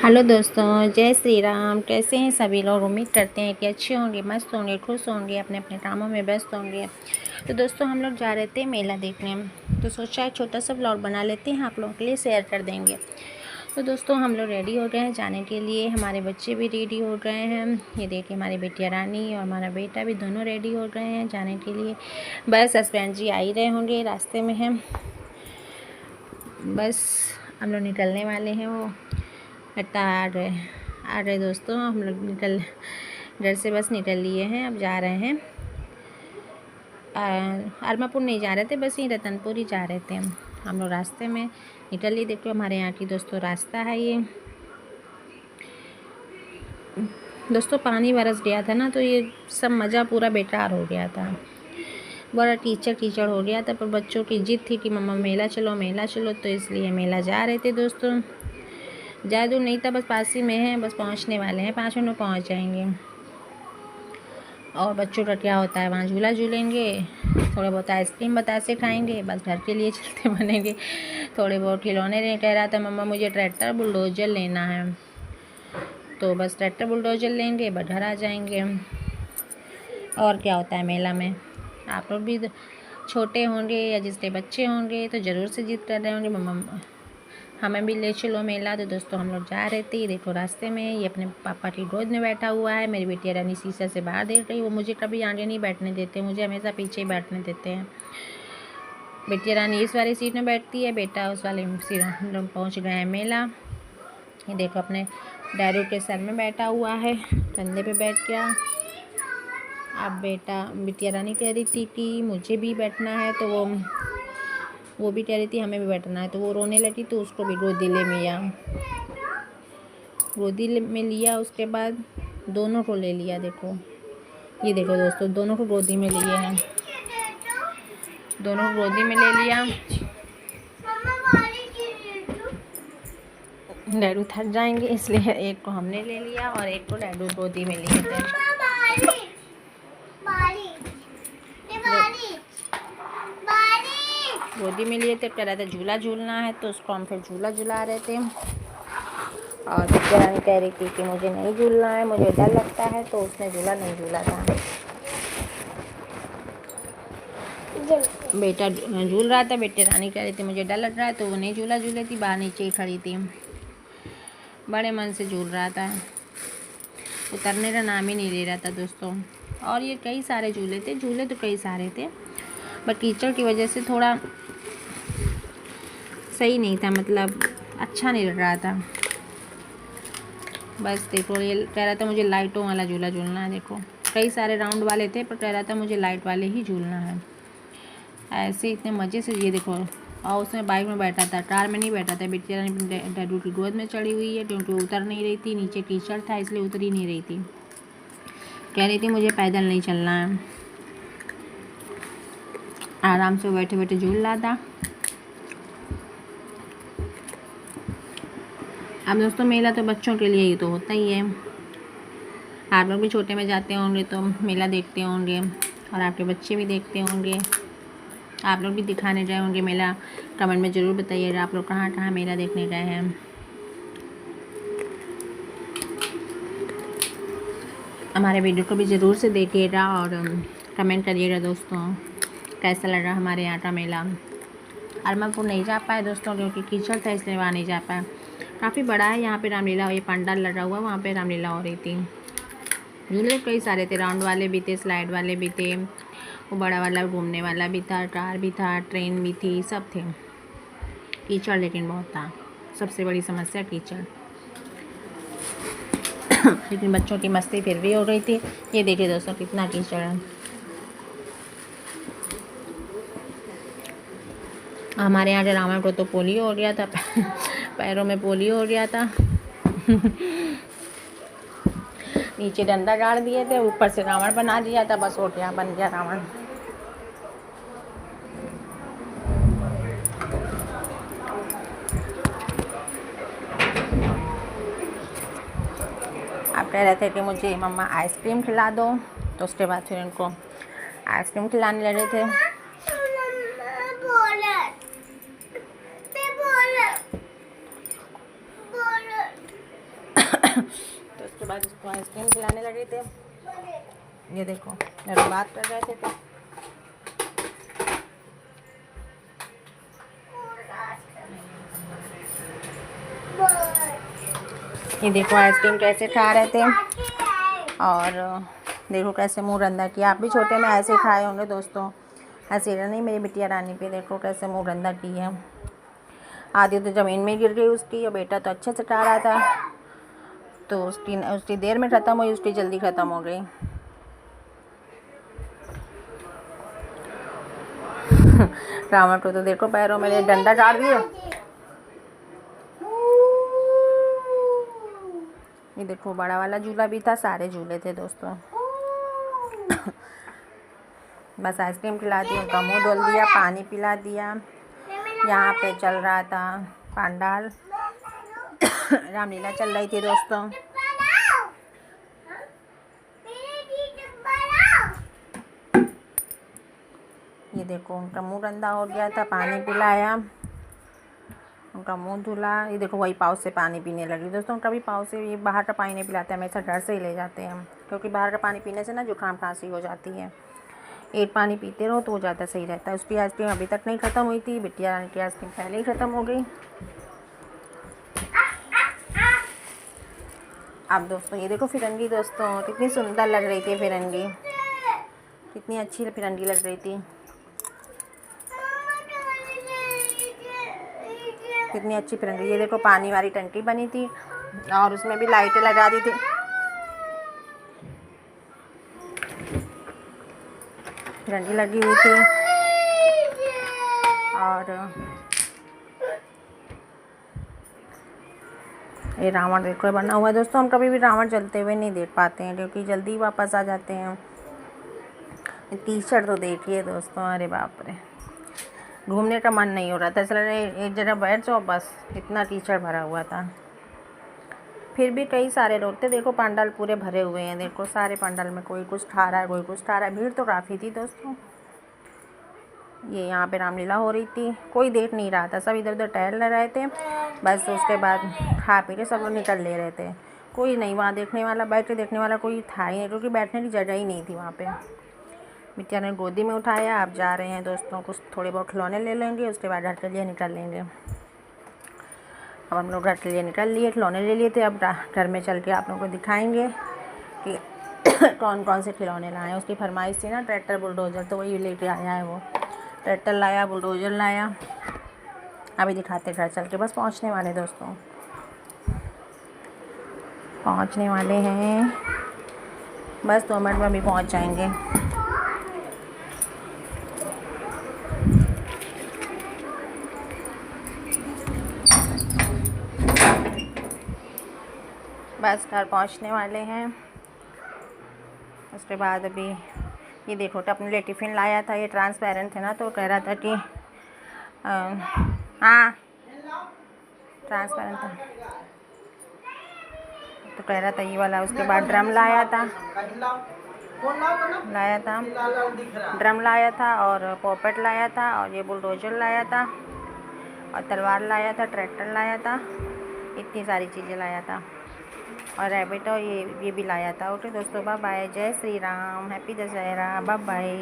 Hello दोस्तों, जय श्री राम। कैसे हैं सभी लोग? उम्मीद करते हैं कि अच्छे होंगे, मस्त होंगे, खुश होंगे, अपने अपने कामों में व्यस्त होंगे। तो दोस्तों, हम लोग जा रहे थे मेला देखने, तो सोचा एक छोटा सा व्लॉग बना लेते हैं, आप लोगों के लिए शेयर कर देंगे। तो दोस्तों, हम लोग रेडी हो गए हैं जाने के लिए, हमारे बच्चे भी रेडी हो गए हैं। ये देखिए, हमारी बेटिया रानी और हमारा बेटा भी दोनों रेडी हो गए हैं जाने के लिए। बस हस्बैंड जी आ ही रहे होंगे, रास्ते में हैं। बस हम लोग निकलने वाले हैं, वो आ रहे दोस्तों। हम लोग घर से बस निकल लिए हैं, अब जा रहे हैं। आरमापुर नहीं जा रहे थे, बस यहीं रतनपुर ही जा रहे थे हम लोग। रास्ते में निकल लिए। देखो, हमारे यहाँ की दोस्तों रास्ता है ये। दोस्तों, पानी बरस गया था ना, तो ये सब मज़ा पूरा बेकार हो गया था, बड़ा कीचड़ कीचड़ हो गया था। पर बच्चों की जिद थी कि मम्मा मेला चलो मेला चलो, तो इसलिए मेला जा रहे थे दोस्तों। ज़्यादा दूर नहीं था, बस पास ही में है, बस पहुंचने वाले हैं, 5 मिनट में पहुंच जाएंगे। और बच्चों का क्या होता है, वहाँ झूला झूलेंगे, थोड़े बहुत आइसक्रीम बतासे खाएंगे, बस घर के लिए चलते बनेंगे। थोड़े बहुत खिलौने कह रहा था मम्मा मुझे ट्रैक्टर बुलडोजर लेना है, तो बस ट्रैक्टर बुलडोजर लेंगे, बस घर आ जाएंगे। और क्या होता है मेला में। आप लोग भी छोटे होंगे या जिसके बच्चे होंगे तो ज़रूर से जिद कर रहे होंगे मम्मा हमें भी ले चलो मेला। तो दोस्तों, हम लोग जा रहे थे। ये देखो, रास्ते में ये अपने पापा की गोद में बैठा हुआ है। मेरी बेटी रानी शीशा से बाहर देख रही है। वो मुझे कभी आगे नहीं बैठने देते, मुझे हमेशा पीछे ही बैठने देते हैं। बेटी रानी इस वाली सीट में बैठती है, बेटा उस वाले सीट। हम लोग पहुँच गए हैं मेला। ये देखो, अपने डैडू के सर में बैठा हुआ है, कंधे पे बैठ गया। अब बिटिया रानी कह रही थी कि मुझे भी बैठना है, तो वो भी कह रही थी हमें भी बैठना है, तो वो रोने लगी, तो उसको भी गोदी में लिया। उसके बाद दोनों को ले लिया। देखो, ये देखो दोस्तों, दोनों को गोदी में लिए हैं, दोनों को गोदी में ले लिया। डैडू थक जाएंगे, इसलिए एक को हमने ले लिया और एक को डैडू गोदी में लिए थे। गोदी में लिए थे, कह रहा था झूला झूलना है, तो उसको हम फिर झूला झुला रहे थे। और रानी कह रही थी कि मुझे नहीं झूलना है, मुझे डर लगता है, तो उसने झूला नहीं झूला था। बेटा झूल रहा था, बेटे रानी कह रही थी मुझे डर लग रहा है, तो वो नहीं झूला झूले थी, बाहर नीचे ही खड़ी थी, बड़े मन से झूल रहा था, उतरने का नाम ही नहीं ले रहा था दोस्तों। और ये कई सारे झूले तो कई सारे थे, बट कीचड़ की वजह से थोड़ा सही नहीं था, मतलब अच्छा नहीं लग रहा था। बस देखो, ये कह रहा था मुझे लाइटों वाला झूला झूलना है। देखो, कई सारे राउंड वाले थे, पर कह रहा था मुझे लाइट वाले ही झूलना है। ऐसे इतने मज़े से, ये देखो। और उसमें बाइक में बैठा था, कार में नहीं बैठा था। बेटी डैडू की गोद में चढ़ी हुई है, क्योंकि उतर नहीं रही थी, नीचे कीचड़ था इसलिए उतर ही नहीं रही थी। कह रही थी मुझे पैदल नहीं चलना है। आराम से बैठे बैठे झूल रहा था। अब दोस्तों, मेला तो बच्चों के लिए ही तो होता ही है। आप लोग भी छोटे में जाते होंगे तो मेला देखते होंगे, और आपके बच्चे भी देखते होंगे। आप लोग भी दिखाने गए होंगे मेला। कमेंट में ज़रूर बताइएगा आप लोग कहाँ कहाँ मेला देखने गए हैं। हमारे वीडियो को भी ज़रूर से देखिएगा और कमेंट करिएगा दोस्तों, कैसा लगा हमारे यहाँ का मेला। आरमापुर नहीं जा पाए दोस्तों, क्योंकि कीचड़ था, इसलिए वहाँ नहीं जा पाए। काफ़ी बड़ा है यहाँ पे रामलीला, ये पंडाल लगा हुआ, वहाँ पे रामलीला हो रही थी। झूले कई सारे थे, राउंड वाले भी थे, स्लाइड वाले भी थे, वो बड़ा वाला घूमने वाला भी था, कार भी था, ट्रेन भी थी, सब थे। कीचड़ लेकिन बहुत था, सबसे बड़ी समस्या कीचड़। लेकिन बच्चों की मस्ती फिर भी हो रही थी। ये देखिए दोस्तों, कितना कीचड़ है। हमारे यहाँ रावण को तो पोलियो हो गया था, पैरों में पोलियो हो गया था। नीचे डंडा गाड़ दिए थे, ऊपर से रावण बना दिया था, बस हो गया, बन गया रावण। आप कह रहे थे कि मुझे मम्मा आइसक्रीम खिला दो, तो उसके बाद फिर उनको आइसक्रीम खिलाने लगे थे। तो उसके बाद उसको आइसक्रीम खिलाने लगे थे। ये देखो मेरे बात कर रहे थे तो ये देखो आइसक्रीम कैसे खा रहे थे और देखो कैसे मुंह रंधा किया। आप भी छोटे में ऐसे खाए होंगे दोस्तों। ऐसे नहीं मेरी बिटिया रानी पे देखो कैसे मुंह रंधा की है। आधी तो ज़मीन में गिर गई उसकी और बेटा तो अच्छे से खा रहा था। तो उसकी देर में ख़त्म हुई, उसकी जल्दी ख़त्म हो गई। रावण को तो देखो पैरों में डंडा गाड़ दिया। ये देखो बड़ा वाला झूला भी था, सारे झूले थे दोस्तों। बस आइसक्रीम खिला दी, उनका मुंह धुल दिया, पानी पिला दिया। यहाँ पे चल रहा था पंडाल, रामलीला चल रही थी दोस्तों। ये देखो उनका मुंह गंदा हो गया था, पानी पिलाया, उनका मुंह धुला। ये देखो वही पाव से पानी पीने लगी दोस्तों। कभी पाव से ये बाहर का पानी नहीं पिलाते, हमेशा घर से ही ले जाते हैं हम, क्योंकि बाहर का पानी पीने से ना जुकाम खांसी हो जाती है। एक पानी पीते रहो तो वो ज़्यादा सही रहता है। उसकी आइसक्रीम अभी तक नहीं ख़त्म हुई थी, बिटिया रानी की आइसक्रीम पहले ही ख़त्म हो गई। अब दोस्तों ये देखो फिरंगी दोस्तों, कितनी सुंदर लग रही थी फिरंगी, कितनी अच्छी फिरंगी लग रही थी, कितनी अच्छी फिरंगी। ये देखो पानी वाली टंकी बनी थी और उसमें भी लाइटें लगा दी थी। फिरंगी लगी हुई थी और ये रावण देखो बना हुआ है दोस्तों। हम कभी भी रावण चलते हुए नहीं देख पाते हैं, क्योंकि जल्दी वापस आ जाते हैं। टी शर्ट तो देखिए दोस्तों, अरे बाप रे, घूमने का मन नहीं हो रहा था, चल रहे एक जगह बैठ जाओ बस, इतना टी शर्ट भरा हुआ था। फिर भी कई सारे लोग थे, देखो पंडाल पूरे भरे हुए हैं। देखो सारे पंडाल में कोई कुछ खा रहा है, कोई कुछ खा रहा है। भीड़ तो काफ़ी थी दोस्तों। ये यहाँ पे रामलीला हो रही थी, कोई देख नहीं रहा था, सब इधर उधर टहल रहे थे बस। उसके बाद खा पी के सब लोग निकल ले रहे थे, कोई नहीं वहाँ देखने वाला, बैठ के देखने वाला कोई था ही नहीं, क्योंकि बैठने की जगह ही नहीं थी वहाँ पे। बिटिया ने गोदी में उठाया। आप जा रहे हैं दोस्तों, कुछ थोड़े बहुत खिलौने ले लेंगे, उसके बाद घर के लिए निकल लेंगे। अब हम लोग घर के लिए निकल लिए, खिलौने ले लिए थे। अब घर में चल के आप लोगों को दिखाएंगे कि कौन कौन से खिलौने लाए हैं। उसकी फरमाइश थी ना ट्रैक्टर बुलडोज़र, तो वही लेके आया है वो। ट्रैक्टर लाया, बुलडोज़र लाया। अभी दिखाते घर चल के, बस पहुंचने वाले दोस्तों, पहुंचने वाले हैं, बस 2 मिनट में अभी पहुंच जाएंगे। बस घर पहुंचने वाले हैं। उसके बाद अभी ये देखो तो अपने लिए टिफ़िन लाया था, ये ट्रांसपेरेंट थे ना, तो कह रहा था कि हाँ ट्रांसपेरेंट था, तो कह रहा था ये वाला। उसके बाद ड्रम लाया था ड्रम लाया था और पॉपेट लाया था और ये बुलडोज़र लाया था और तलवार लाया था, ट्रैक्टर लाया था, इतनी सारी चीज़ें लाया था और रैबिट और ये भी लाया था। ओके दोस्तों, बाय बाय, जय Shri Ram, happy Dussehra, bye bye.